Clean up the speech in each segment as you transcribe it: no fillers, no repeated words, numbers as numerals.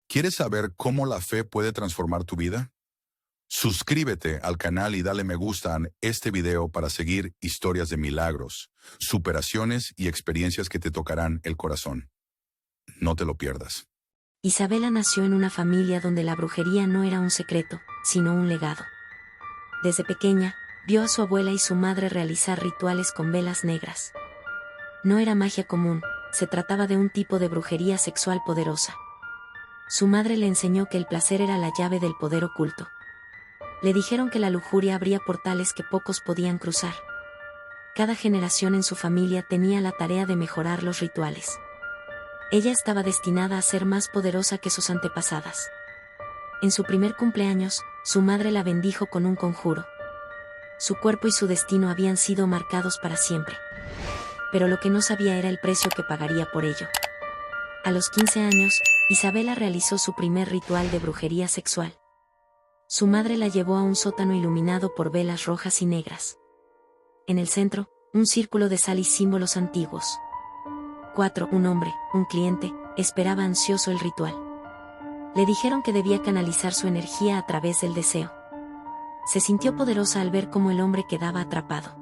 ¿Quieres saber cómo la fe puede transformar tu vida? Suscríbete al canal y dale me gusta a este video para seguir historias de milagros, superaciones y experiencias que te tocarán el corazón. No te lo pierdas. Isabela nació en una familia donde la brujería no era un secreto, sino un legado. Desde pequeña, vio a su abuela y su madre realizar rituales con velas negras. No era magia común, se trataba de un tipo de brujería sexual poderosa. Su madre le enseñó que el placer era la llave del poder oculto. Le dijeron que la lujuria abría portales que pocos podían cruzar. Cada generación en su familia tenía la tarea de mejorar los rituales. Ella estaba destinada a ser más poderosa que sus antepasadas. En su primer cumpleaños, su madre la bendijo con un conjuro. Su cuerpo y su destino habían sido marcados para siempre. Pero lo que no sabía era el precio que pagaría por ello. A los 15 años, Isabela realizó su primer ritual de brujería sexual. Su madre la llevó a un sótano iluminado por velas rojas y negras. En el centro, un círculo de sal y símbolos antiguos. 4. Un hombre, un cliente, esperaba ansioso el ritual. Le dijeron que debía canalizar su energía a través del deseo. Se sintió poderosa al ver cómo el hombre quedaba atrapado.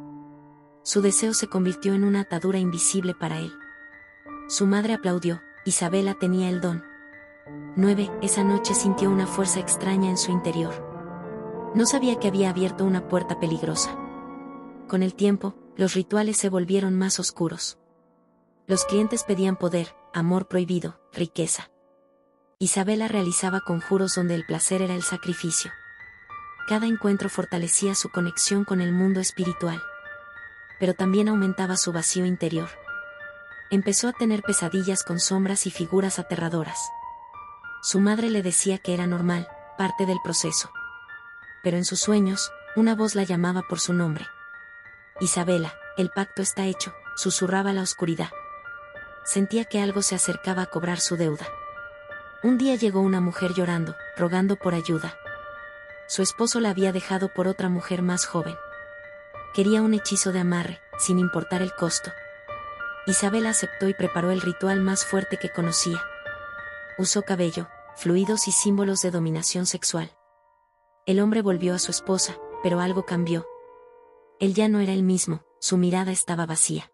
Su deseo se convirtió en una atadura invisible para él. Su madre aplaudió. Isabela tenía el don. 9. Esa noche sintió una fuerza extraña en su interior. No sabía que había abierto una puerta peligrosa. Con el tiempo, los rituales se volvieron más oscuros. Los clientes pedían poder, amor prohibido, riqueza. Isabela realizaba conjuros donde el placer era el sacrificio. Cada encuentro fortalecía su conexión con el mundo espiritual. Pero también aumentaba su vacío interior. Empezó a tener pesadillas con sombras y figuras aterradoras. Su madre le decía que era normal, parte del proceso. Pero en sus sueños, una voz la llamaba por su nombre. Isabela, el pacto está hecho, susurraba la oscuridad. Sentía que algo se acercaba a cobrar su deuda. Un día llegó una mujer llorando, rogando por ayuda. Su esposo la había dejado por otra mujer más joven. Quería un hechizo de amarre, sin importar el costo. Isabela aceptó y preparó el ritual más fuerte que conocía. Usó cabello, fluidos y símbolos de dominación sexual. El hombre volvió a su esposa, pero algo cambió. Él ya no era el mismo, su mirada estaba vacía.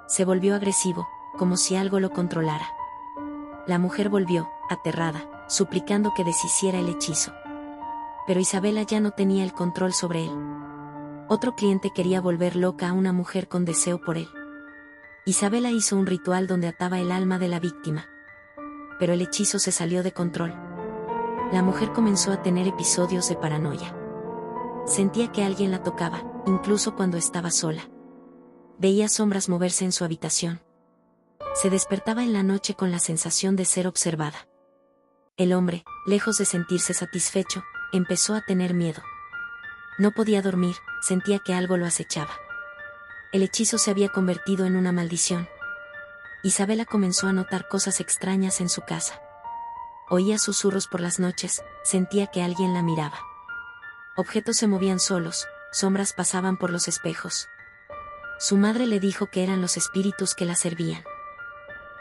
Se volvió agresivo, como si algo lo controlara. La mujer volvió, aterrada, suplicando que deshiciera el hechizo. Pero Isabela ya no tenía el control sobre él. Otro cliente quería volver loca a una mujer con deseo por él. Isabela hizo un ritual donde ataba el alma de la víctima. Pero el hechizo se salió de control. La mujer comenzó a tener episodios de paranoia. Sentía que alguien la tocaba, incluso cuando estaba sola. Veía sombras moverse en su habitación. Se despertaba en la noche con la sensación de ser observada. El hombre, lejos de sentirse satisfecho, empezó a tener miedo. No podía dormir, sentía que algo lo acechaba. El hechizo se había convertido en una maldición. Isabela comenzó a notar cosas extrañas en su casa. Oía susurros por las noches, sentía que alguien la miraba. Objetos se movían solos, sombras pasaban por los espejos. Su madre le dijo que eran los espíritus que la servían.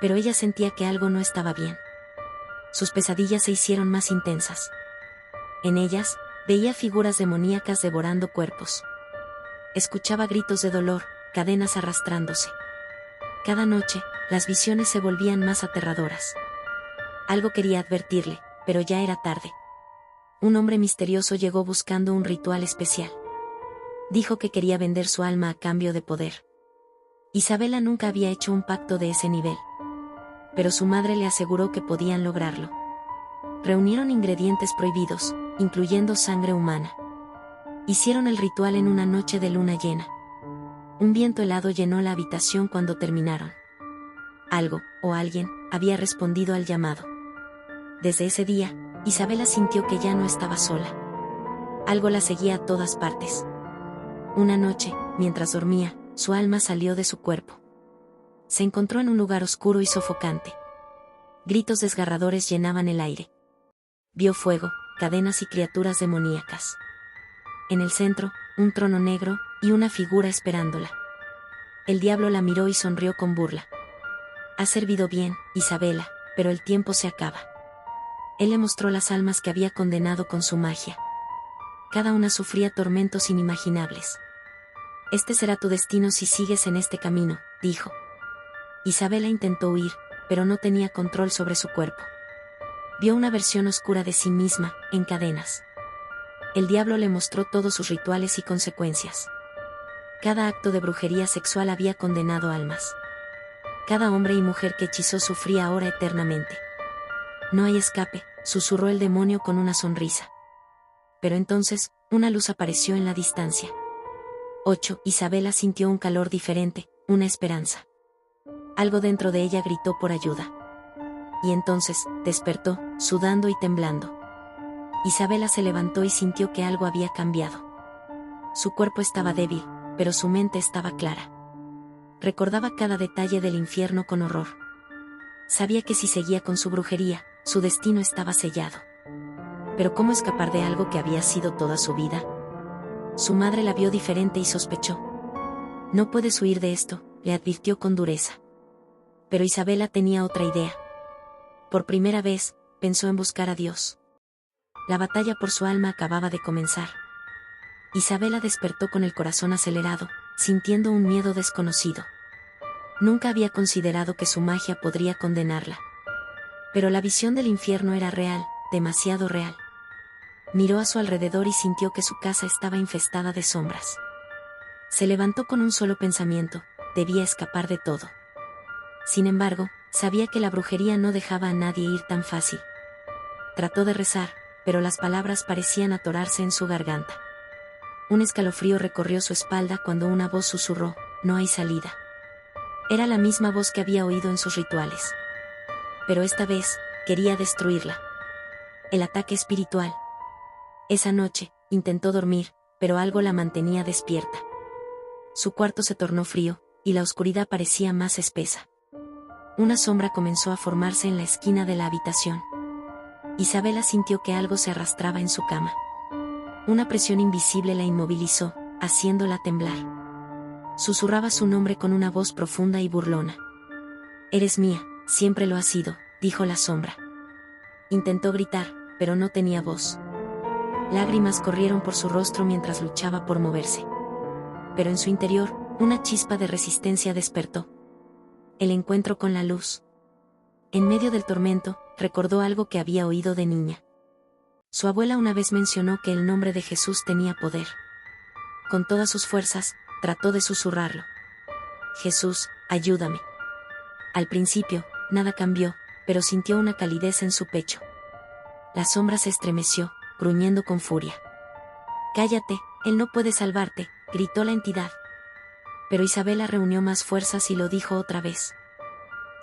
Pero ella sentía que algo no estaba bien. Sus pesadillas se hicieron más intensas. En ellas, veía figuras demoníacas devorando cuerpos. Escuchaba gritos de dolor, cadenas arrastrándose. Cada noche, las visiones se volvían más aterradoras. Algo quería advertirle, pero ya era tarde. Un hombre misterioso llegó buscando un ritual especial. Dijo que quería vender su alma a cambio de poder. Isabela nunca había hecho un pacto de ese nivel. Pero su madre le aseguró que podían lograrlo. Reunieron ingredientes prohibidos, incluyendo sangre humana. Hicieron el ritual en una noche de luna llena. Un viento helado llenó la habitación cuando terminaron. Algo, o alguien, había respondido al llamado. Desde ese día, Isabela sintió que ya no estaba sola. Algo la seguía a todas partes. Una noche, mientras dormía, su alma salió de su cuerpo. Se encontró en un lugar oscuro y sofocante. Gritos desgarradores llenaban el aire. Vio fuego, cadenas y criaturas demoníacas. En el centro, un trono negro, y una figura esperándola. El diablo la miró y sonrió con burla. Has servido bien, Isabela, pero el tiempo se acaba. Él le mostró las almas que había condenado con su magia. Cada una sufría tormentos inimaginables. Este será tu destino si sigues en este camino, dijo. Isabela intentó huir, pero no tenía control sobre su cuerpo. Vio una versión oscura de sí misma, en cadenas. El diablo le mostró todos sus rituales y consecuencias. Cada acto de brujería sexual había condenado almas. Cada hombre y mujer que hechizó sufría ahora eternamente. No hay escape, susurró el demonio con una sonrisa. Pero entonces, una luz apareció en la distancia. 8. Isabela sintió un calor diferente, una esperanza. Algo dentro de ella gritó por ayuda. Y entonces, despertó, sudando y temblando. Isabela se levantó y sintió que algo había cambiado. Su cuerpo estaba débil, pero su mente estaba clara. Recordaba cada detalle del infierno con horror. Sabía que si seguía con su brujería, su destino estaba sellado. Pero ¿cómo escapar de algo que había sido toda su vida? Su madre la vio diferente y sospechó. No puedes huir de esto, le advirtió con dureza. Pero Isabela tenía otra idea. Por primera vez, pensó en buscar a Dios. La batalla por su alma acababa de comenzar. Isabela despertó con el corazón acelerado, sintiendo un miedo desconocido. Nunca había considerado que su magia podría condenarla. Pero la visión del infierno era real, demasiado real. Miró a su alrededor y sintió que su casa estaba infestada de sombras. Se levantó con un solo pensamiento: debía escapar de todo. Sin embargo, sabía que la brujería no dejaba a nadie ir tan fácil. Trató de rezar, pero las palabras parecían atorarse en su garganta. Un escalofrío recorrió su espalda cuando una voz susurró: no hay salida. Era la misma voz que había oído en sus rituales. Pero esta vez, quería destruirla. El ataque espiritual. Esa noche, intentó dormir, pero algo la mantenía despierta. Su cuarto se tornó frío, y la oscuridad parecía más espesa. Una sombra comenzó a formarse en la esquina de la habitación. Isabela sintió que algo se arrastraba en su cama. Una presión invisible la inmovilizó, haciéndola temblar. Susurraba su nombre con una voz profunda y burlona. Eres mía, siempre lo has sido, dijo la sombra. Intentó gritar, pero no tenía voz. Lágrimas corrieron por su rostro mientras luchaba por moverse. Pero en su interior, una chispa de resistencia despertó. El encuentro con la luz. En medio del tormento, recordó algo que había oído de niña. Su abuela una vez mencionó que el nombre de Jesús tenía poder. Con todas sus fuerzas, trató de susurrarlo. Jesús, ayúdame. Al principio, nada cambió, pero sintió una calidez en su pecho. La sombra se estremeció, gruñendo con furia. Cállate, él no puede salvarte, gritó la entidad. Pero Isabela reunió más fuerzas y lo dijo otra vez.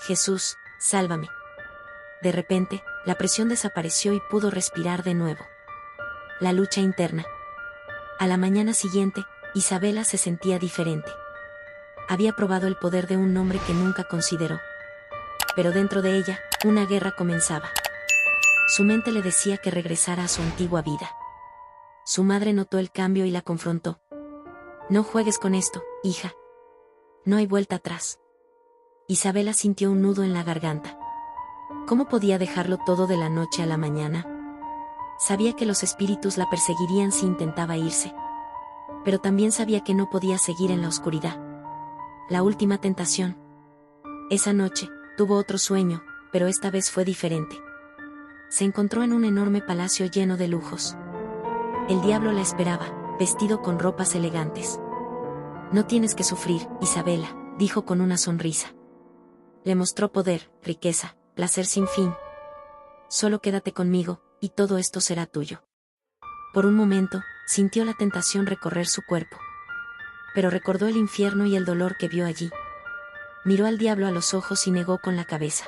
Jesús, sálvame. De repente, la presión desapareció y pudo respirar de nuevo. La lucha interna. A la mañana siguiente, Isabela se sentía diferente. Había probado el poder de un nombre que nunca consideró. Pero dentro de ella, una guerra comenzaba. Su mente le decía que regresara a su antigua vida. Su madre notó el cambio y la confrontó. No juegues con esto, hija. No hay vuelta atrás. Isabela sintió un nudo en la garganta. ¿Cómo podía dejarlo todo de la noche a la mañana? Sabía que los espíritus la perseguirían si intentaba irse. Pero también sabía que no podía seguir en la oscuridad. La última tentación. Esa noche, tuvo otro sueño, pero esta vez fue diferente. Se encontró en un enorme palacio lleno de lujos. El diablo la esperaba, vestido con ropas elegantes. No tienes que sufrir, Isabela, dijo con una sonrisa. Le mostró poder, riqueza, placer sin fin. Solo quédate conmigo, y todo esto será tuyo. Por un momento, sintió la tentación recorrer su cuerpo. Pero recordó el infierno y el dolor que vio allí. Miró al diablo a los ojos y negó con la cabeza.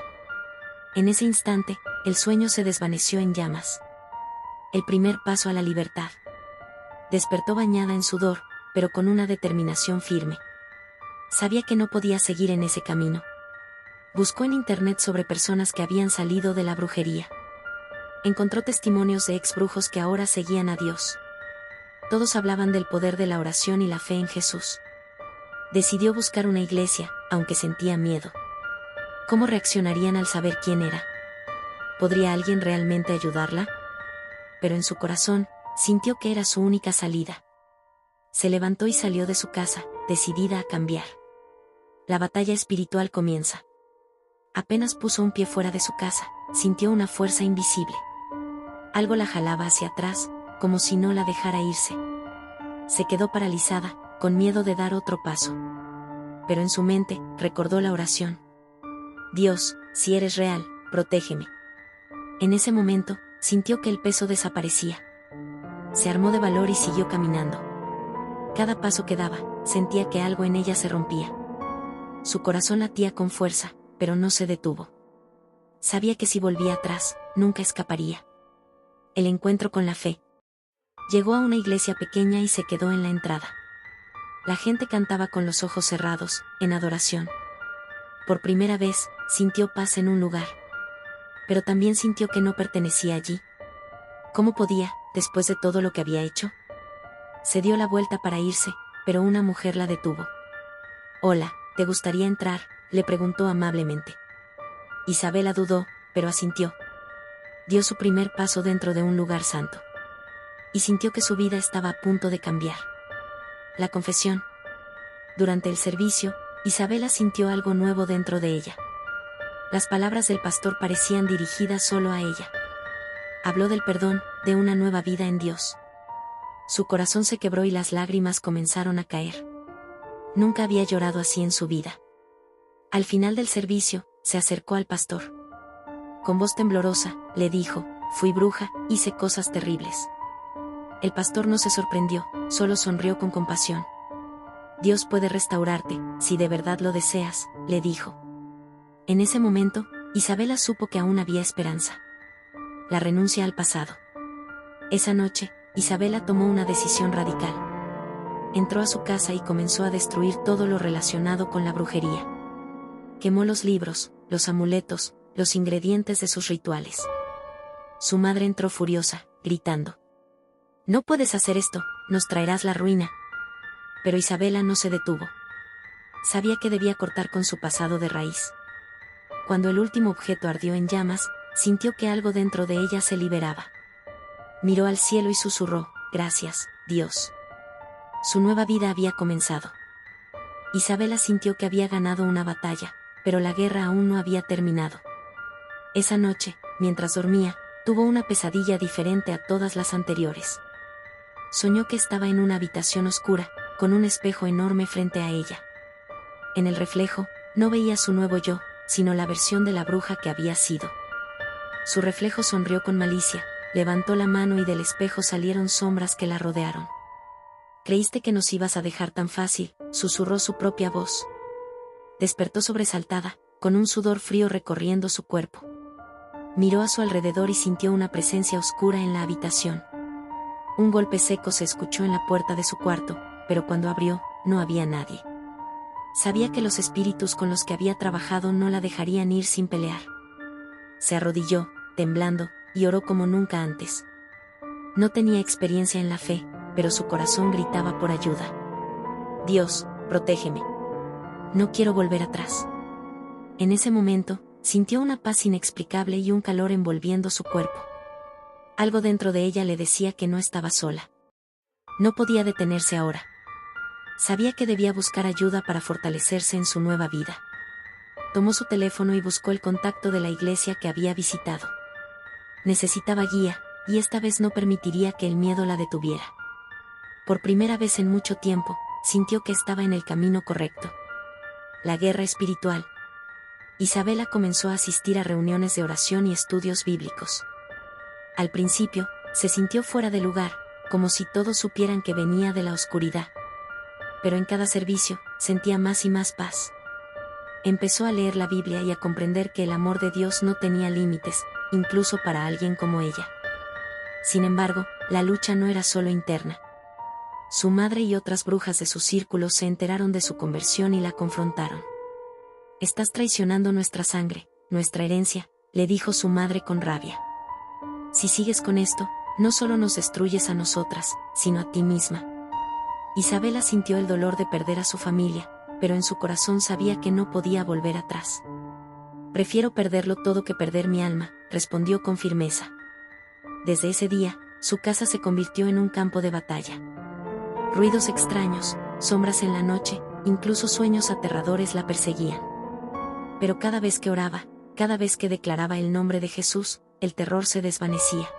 En ese instante, el sueño se desvaneció en llamas. El primer paso a la libertad. Despertó bañada en sudor, pero con una determinación firme. Sabía que no podía seguir en ese camino. Buscó en internet sobre personas que habían salido de la brujería. Encontró testimonios de ex-brujos que ahora seguían a Dios. Todos hablaban del poder de la oración y la fe en Jesús. Decidió buscar una iglesia, aunque sentía miedo. ¿Cómo reaccionarían al saber quién era? ¿Podría alguien realmente ayudarla? Pero en su corazón, sintió que era su única salida. Se levantó y salió de su casa, decidida a cambiar. La batalla espiritual comienza. Apenas puso un pie fuera de su casa, sintió una fuerza invisible. Algo la jalaba hacia atrás, como si no la dejara irse. Se quedó paralizada, con miedo de dar otro paso. Pero en su mente, recordó la oración. Dios, si eres real, protégeme. En ese momento, sintió que el peso desaparecía. Se armó de valor y siguió caminando. Cada paso que daba, sentía que algo en ella se rompía. Su corazón latía con fuerza, pero no se detuvo. Sabía que si volvía atrás, nunca escaparía. El encuentro con la fe. Llegó a una iglesia pequeña y se quedó en la entrada. La gente cantaba con los ojos cerrados, en adoración. Por primera vez, sintió paz en un lugar. Pero también sintió que no pertenecía allí. ¿Cómo podía, después de todo lo que había hecho? Se dio la vuelta para irse, pero una mujer la detuvo. «Hola, ¿te gustaría entrar?», le preguntó amablemente. Isabela dudó, pero asintió. Dio su primer paso dentro de un lugar santo. Y sintió que su vida estaba a punto de cambiar. La confesión. Durante el servicio, Isabela sintió algo nuevo dentro de ella. Las palabras del pastor parecían dirigidas solo a ella. Habló del perdón, de una nueva vida en Dios. Su corazón se quebró y las lágrimas comenzaron a caer. Nunca había llorado así en su vida. Al final del servicio, se acercó al pastor. Con voz temblorosa, le dijo: «Fui bruja, hice cosas terribles». El pastor no se sorprendió, solo sonrió con compasión. «Dios puede restaurarte, si de verdad lo deseas», le dijo. En ese momento, Isabela supo que aún había esperanza. La renuncia al pasado. Esa noche, Isabela tomó una decisión radical. Entró a su casa y comenzó a destruir todo lo relacionado con la brujería. Quemó los libros, los amuletos, los ingredientes de sus rituales. Su madre entró furiosa, gritando: «No puedes hacer esto, nos traerás la ruina». Pero Isabela no se detuvo. Sabía que debía cortar con su pasado de raíz. Cuando el último objeto ardió en llamas, sintió que algo dentro de ella se liberaba. Miró al cielo y susurró: «Gracias, Dios». Su nueva vida había comenzado. Isabela sintió que había ganado una batalla, pero la guerra aún no había terminado. Esa noche, mientras dormía, tuvo una pesadilla diferente a todas las anteriores. Soñó que estaba en una habitación oscura, con un espejo enorme frente a ella. En el reflejo, no veía su nuevo yo, sino la versión de la bruja que había sido. Su reflejo sonrió con malicia, levantó la mano y del espejo salieron sombras que la rodearon. «¿Creíste que nos ibas a dejar tan fácil?», susurró su propia voz. Despertó sobresaltada, con un sudor frío recorriendo su cuerpo. Miró a su alrededor y sintió una presencia oscura en la habitación. Un golpe seco se escuchó en la puerta de su cuarto, pero cuando abrió, no había nadie. Sabía que los espíritus con los que había trabajado no la dejarían ir sin pelear. Se arrodilló, temblando, y oró como nunca antes. No tenía experiencia en la fe, pero su corazón gritaba por ayuda. «Dios, protégeme. No quiero volver atrás». En ese momento, sintió una paz inexplicable y un calor envolviendo su cuerpo. Algo dentro de ella le decía que no estaba sola. No podía detenerse ahora. Sabía que debía buscar ayuda para fortalecerse en su nueva vida. Tomó su teléfono y buscó el contacto de la iglesia que había visitado. Necesitaba guía, y esta vez no permitiría que el miedo la detuviera. Por primera vez en mucho tiempo, sintió que estaba en el camino correcto. La guerra espiritual. Isabela comenzó a asistir a reuniones de oración y estudios bíblicos. Al principio, se sintió fuera de lugar, como si todos supieran que venía de la oscuridad. Pero en cada servicio, sentía más y más paz. Empezó a leer la Biblia y a comprender que el amor de Dios no tenía límites, incluso para alguien como ella. Sin embargo, la lucha no era solo interna. Su madre y otras brujas de su círculo se enteraron de su conversión y la confrontaron. «Estás traicionando nuestra sangre, nuestra herencia», le dijo su madre con rabia. «Si sigues con esto, no solo nos destruyes a nosotras, sino a ti misma». Isabela sintió el dolor de perder a su familia, pero en su corazón sabía que no podía volver atrás. «Prefiero perderlo todo que perder mi alma», respondió con firmeza. Desde ese día, su casa se convirtió en un campo de batalla. Ruidos extraños, sombras en la noche, incluso sueños aterradores la perseguían. Pero cada vez que oraba, cada vez que declaraba el nombre de Jesús, el terror se desvanecía.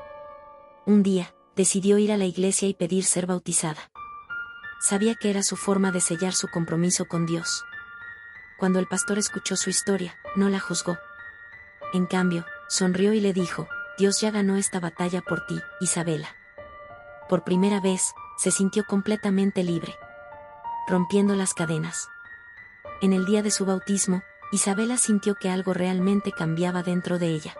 Un día, decidió ir a la iglesia y pedir ser bautizada. Sabía que era su forma de sellar su compromiso con Dios. Cuando el pastor escuchó su historia, no la juzgó. En cambio, sonrió y le dijo: Dios ya ganó esta batalla por ti, Isabela. Por primera vez, se sintió completamente libre, rompiendo las cadenas. En el día de su bautismo, Isabela sintió que algo realmente cambiaba dentro de ella.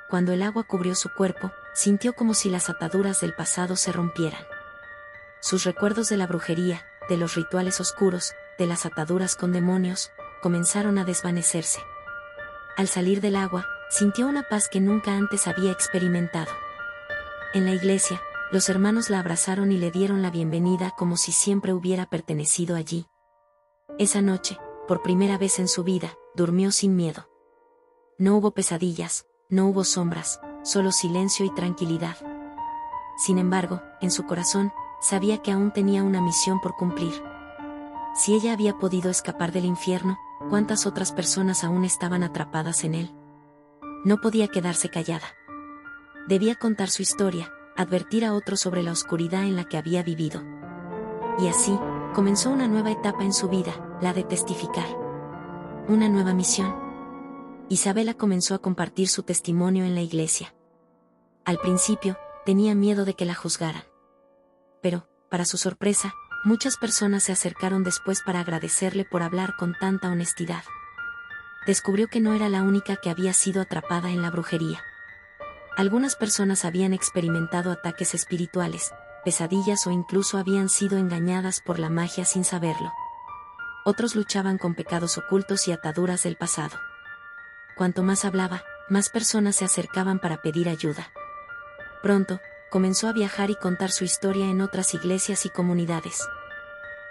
Cuando el agua cubrió su cuerpo, sintió como si las ataduras del pasado se rompieran. Sus recuerdos de la brujería, de los rituales oscuros, de las ataduras con demonios, comenzaron a desvanecerse. Al salir del agua, sintió una paz que nunca antes había experimentado. En la iglesia, los hermanos la abrazaron y le dieron la bienvenida como si siempre hubiera pertenecido allí. Esa noche, por primera vez en su vida, durmió sin miedo. No hubo pesadillas, no hubo sombras, solo silencio y tranquilidad. Sin embargo, en su corazón, sabía que aún tenía una misión por cumplir. Si ella había podido escapar del infierno, ¿cuántas otras personas aún estaban atrapadas en él? No podía quedarse callada. Debía contar su historia, advertir a otros sobre la oscuridad en la que había vivido. Y así, comenzó una nueva etapa en su vida, la de testificar. Una nueva misión. Isabela comenzó a compartir su testimonio en la iglesia. Al principio, tenía miedo de que la juzgaran. Pero, para su sorpresa, muchas personas se acercaron después para agradecerle por hablar con tanta honestidad. Descubrió que no era la única que había sido atrapada en la brujería. Algunas personas habían experimentado ataques espirituales, pesadillas o incluso habían sido engañadas por la magia sin saberlo. Otros luchaban con pecados ocultos y ataduras del pasado. Cuanto más hablaba, más personas se acercaban para pedir ayuda. Pronto, comenzó a viajar y contar su historia en otras iglesias y comunidades.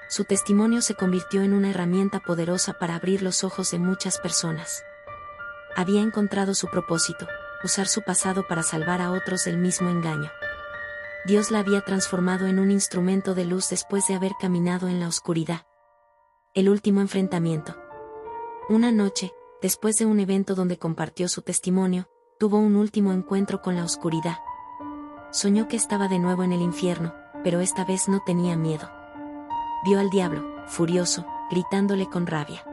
Su testimonio se convirtió en una herramienta poderosa para abrir los ojos de muchas personas. Había encontrado su propósito, usar su pasado para salvar a otros del mismo engaño. Dios la había transformado en un instrumento de luz después de haber caminado en la oscuridad. El último enfrentamiento. Una noche, después de un evento donde compartió su testimonio, tuvo un último encuentro con la oscuridad. Soñó que estaba de nuevo en el infierno, pero esta vez no tenía miedo. Vio al diablo, furioso, gritándole con rabia: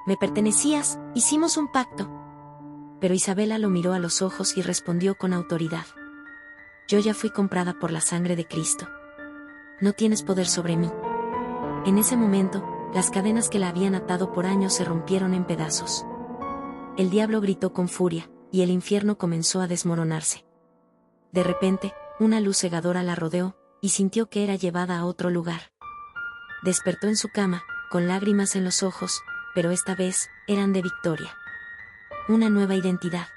«Me pertenecías, hicimos un pacto». Pero Isabela lo miró a los ojos y respondió con autoridad: «Yo ya fui comprada por la sangre de Cristo. No tienes poder sobre mí». En ese momento, las cadenas que la habían atado por años se rompieron en pedazos. El diablo gritó con furia, y el infierno comenzó a desmoronarse. De repente, una luz cegadora la rodeó, y sintió que era llevada a otro lugar. Despertó en su cama, con lágrimas en los ojos, pero esta vez, eran de victoria. Una nueva identidad.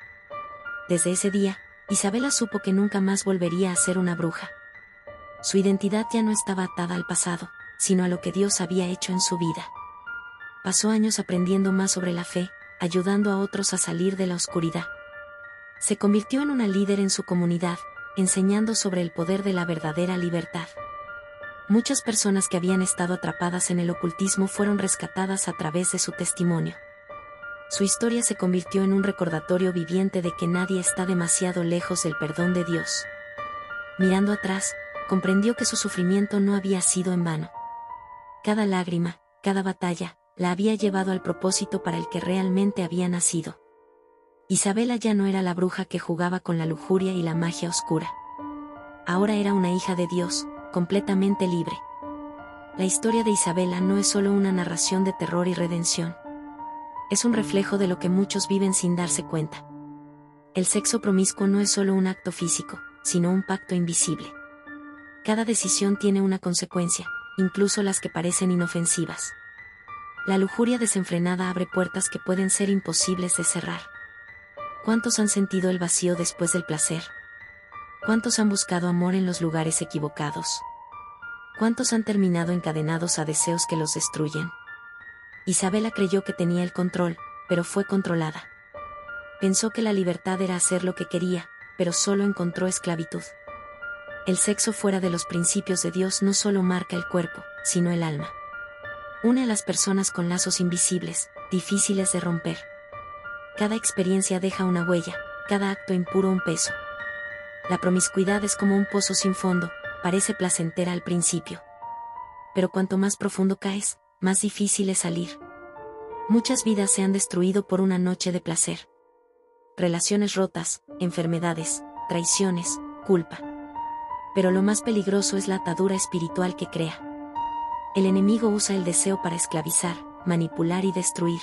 Desde ese día, Isabela supo que nunca más volvería a ser una bruja. Su identidad ya no estaba atada al pasado, sino a lo que Dios había hecho en su vida. Pasó años aprendiendo más sobre la fe, ayudando a otros a salir de la oscuridad. Se convirtió en una líder en su comunidad, enseñando sobre el poder de la verdadera libertad. Muchas personas que habían estado atrapadas en el ocultismo fueron rescatadas a través de su testimonio. Su historia se convirtió en un recordatorio viviente de que nadie está demasiado lejos del perdón de Dios. Mirando atrás, comprendió que su sufrimiento no había sido en vano. Cada lágrima, cada batalla, la había llevado al propósito para el que realmente había nacido. Isabela ya no era la bruja que jugaba con la lujuria y la magia oscura. Ahora era una hija de Dios, completamente libre. La historia de Isabela no es solo una narración de terror y redención. Es un reflejo de lo que muchos viven sin darse cuenta. El sexo promiscuo no es solo un acto físico, sino un pacto invisible. Cada decisión tiene una consecuencia, incluso las que parecen inofensivas. La lujuria desenfrenada abre puertas que pueden ser imposibles de cerrar. ¿Cuántos han sentido el vacío después del placer? ¿Cuántos han buscado amor en los lugares equivocados? ¿Cuántos han terminado encadenados a deseos que los destruyen? Isabela creyó que tenía el control, pero fue controlada. Pensó que la libertad era hacer lo que quería, pero solo encontró esclavitud. El sexo fuera de los principios de Dios no solo marca el cuerpo, sino el alma. Une a las personas con lazos invisibles, difíciles de romper. Cada experiencia deja una huella, cada acto impuro un peso. La promiscuidad es como un pozo sin fondo, parece placentera al principio. Pero cuanto más profundo caes, más difícil es salir. Muchas vidas se han destruido por una noche de placer. Relaciones rotas, enfermedades, traiciones, culpa. Pero lo más peligroso es la atadura espiritual que crea. El enemigo usa el deseo para esclavizar, manipular y destruir.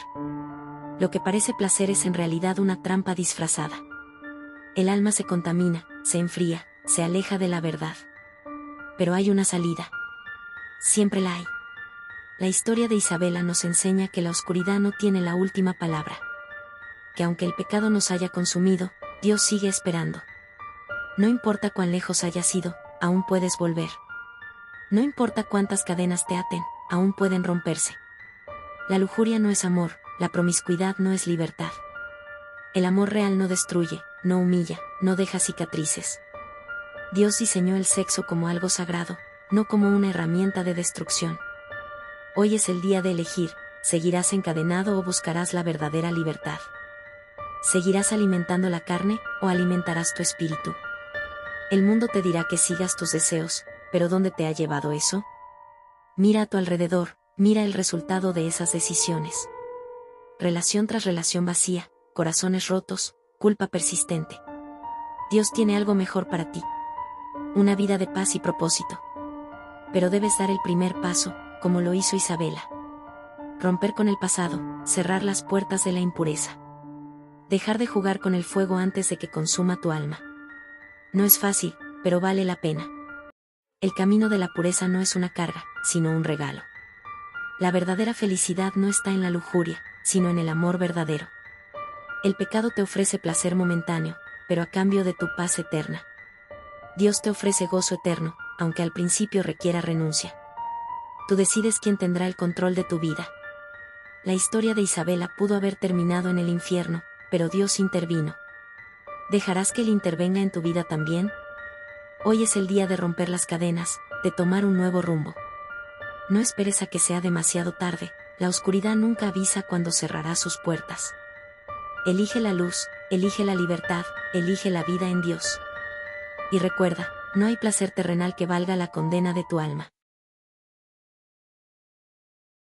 Lo que parece placer es en realidad una trampa disfrazada. El alma se contamina, se enfría, se aleja de la verdad. Pero hay una salida. Siempre la hay. La historia de Isabela nos enseña que la oscuridad no tiene la última palabra. Que aunque el pecado nos haya consumido, Dios sigue esperando. No importa cuán lejos hayas ido, aún puedes volver. No importa cuántas cadenas te aten, aún pueden romperse. La lujuria no es amor, la promiscuidad no es libertad. El amor real no destruye, no humilla, no deja cicatrices. Dios diseñó el sexo como algo sagrado, no como una herramienta de destrucción. Hoy es el día de elegir, ¿seguirás encadenado o buscarás la verdadera libertad? ¿Seguirás alimentando la carne o alimentarás tu espíritu? El mundo te dirá que sigas tus deseos, pero ¿dónde te ha llevado eso? Mira a tu alrededor, mira el resultado de esas decisiones. Relación tras relación vacía, corazones rotos, culpa persistente. Dios tiene algo mejor para ti. Una vida de paz y propósito. Pero debes dar el primer paso, como lo hizo Isabela. Romper con el pasado, cerrar las puertas de la impureza. Dejar de jugar con el fuego antes de que consuma tu alma. No es fácil, pero vale la pena. El camino de la pureza no es una carga, sino un regalo. La verdadera felicidad no está en la lujuria, sino en el amor verdadero. El pecado te ofrece placer momentáneo, pero a cambio de tu paz eterna. Dios te ofrece gozo eterno, aunque al principio requiera renuncia. Tú decides quién tendrá el control de tu vida. La historia de Isabela pudo haber terminado en el infierno, pero Dios intervino. ¿Dejarás que Él intervenga en tu vida también? Hoy es el día de romper las cadenas, de tomar un nuevo rumbo. No esperes a que sea demasiado tarde, la oscuridad nunca avisa cuando cerrará sus puertas. Elige la luz, elige la libertad, elige la vida en Dios. Y recuerda, no hay placer terrenal que valga la condena de tu alma.